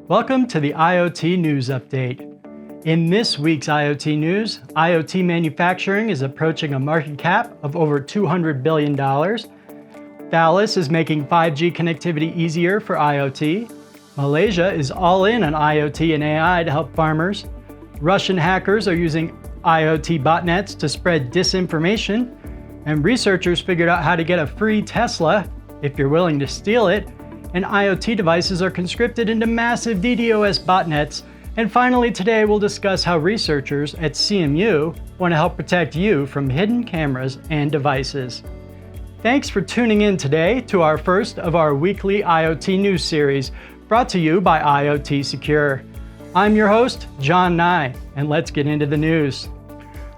Welcome to the IoT News Update. In this week's IoT news, IoT manufacturing is approaching a market cap of over $200 billion. Thales is making 5G connectivity easier for IoT. Malaysia is all in on IoT and AI to help farmers. Russian hackers are using IoT botnets to spread disinformation. And researchers figured out how to get a free Tesla if you're willing to steal it. And IoT devices are conscripted into massive DDoS botnets. And finally, today we'll discuss how researchers at CMU want to help protect you from hidden cameras and devices. Thanks for tuning in today to our first of our weekly IoT news series, brought to you by IoT Secure. I'm your host, John Nye, and let's get into the news.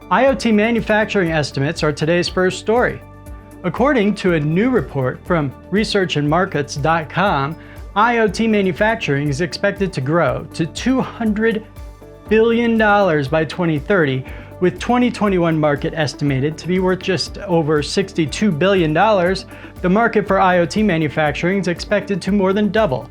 IoT Manufacturing Estimates are today's first story. According to a new report from researchandmarkets.com, IoT manufacturing is expected to grow to $200 billion by 2030, with 2021 market estimated to be worth just over $62 billion. The market for IoT manufacturing is expected to more than double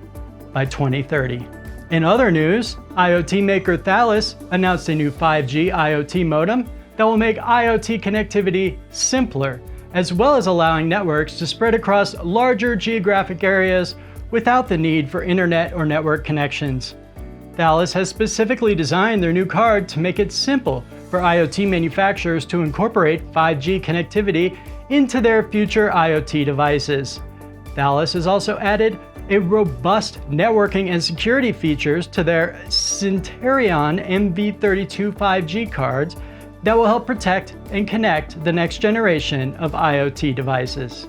by 2030. In other news, IoT maker Thales announced a new 5G IoT modem that will make IoT connectivity simpler, as well as allowing networks to spread across larger geographic areas without the need for internet or network connections. Thales has specifically designed their new card to make it simple for IoT manufacturers to incorporate 5G connectivity into their future IoT devices. Thales has also added a robust networking and security features to their Centurion MV32 5G cards that will help protect and connect the next generation of IoT devices.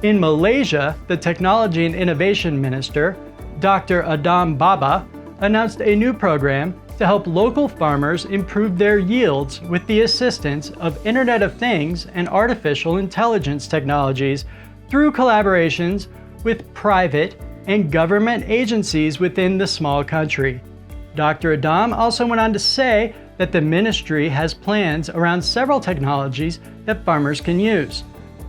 In Malaysia, the Technology and Innovation Minister, Dr. Adam Baba, announced a new program to help local farmers improve their yields with the assistance of Internet of Things and artificial intelligence technologies through collaborations with private and government agencies within the small country. Dr. Adam also went on to say that the ministry has plans around several technologies that farmers can use,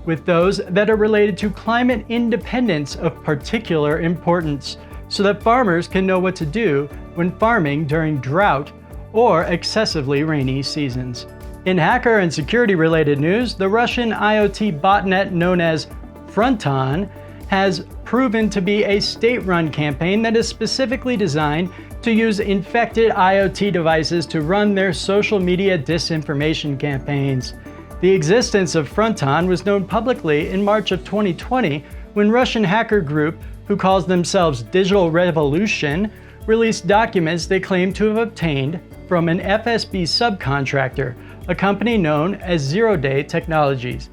with those that are related to climate independence of particular importance, so that farmers can know what to do when farming during drought or excessively rainy seasons. In hacker and security-related news, the Russian IoT botnet known as Fronton has proven to be a state-run campaign that is specifically designed to use infected IoT devices to run their social media disinformation campaigns. The existence of Fronton was known publicly in March of 2020 when Russian hacker group, who calls themselves Digital Revolution, released documents they claim to have obtained from an FSB subcontractor, a company known as Zero Day Technologies.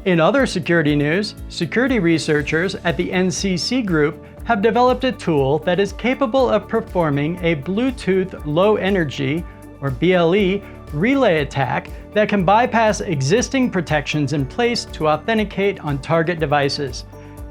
In other security news, security researchers at the NCC Group have developed a tool that is capable of performing a Bluetooth Low Energy, or BLE, relay attack that can bypass existing protections in place to authenticate on target devices.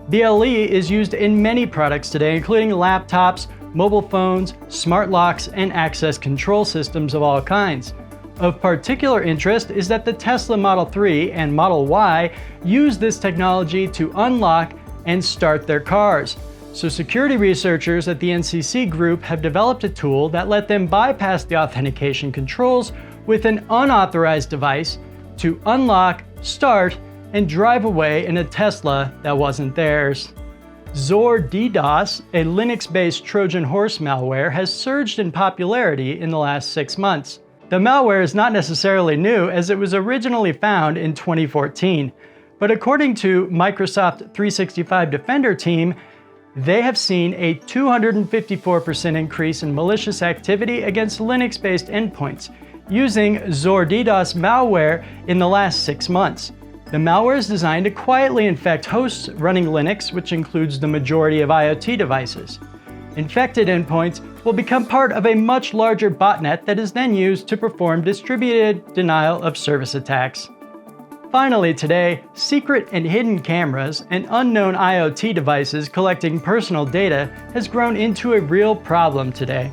BLE is used in many products today, including laptops, mobile phones, smart locks, and access control systems of all kinds. Of particular interest is that the Tesla Model 3 and Model Y use this technology to unlock and start their cars. So security researchers at the NCC Group have developed a tool that let them bypass the authentication controls with an unauthorized device to unlock, start, and drive away in a Tesla that wasn't theirs. Zor DDoS, a Linux-based Trojan horse malware, has surged in popularity in the last 6 months. The malware is not necessarily new, as it was originally found in 2014. But according to Microsoft 365 Defender team, they have seen a 254% increase in malicious activity against Linux-based endpoints using Zor DDoS malware in the last 6 months. The malware is designed to quietly infect hosts running Linux, which includes the majority of IoT devices. Infected endpoints will become part of a much larger botnet that is then used to perform distributed denial of service attacks. Finally today, secret and hidden cameras and unknown IoT devices collecting personal data has grown into a real problem today.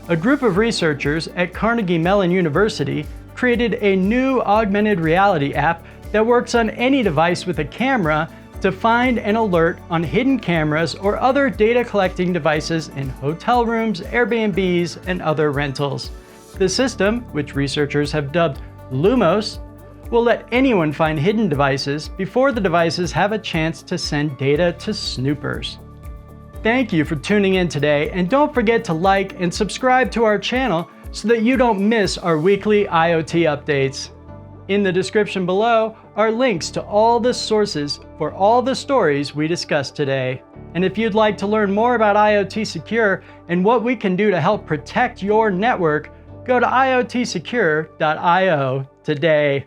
A group of researchers at Carnegie Mellon University created a new augmented reality app that works on any device with a camera to find and alert on hidden cameras or other data collecting devices in hotel rooms, Airbnbs, and other rentals. The system, which researchers have dubbed Lumos, will let anyone find hidden devices before the devices have a chance to send data to snoopers. Thank you for tuning in today, and don't forget to like and subscribe to our channel so that you don't miss our weekly IoT updates. In the description below are links to all the sources for all the stories we discussed today. And if you'd like to learn more about IoT Secure and what we can do to help protect your network, go to iotsecure.io today.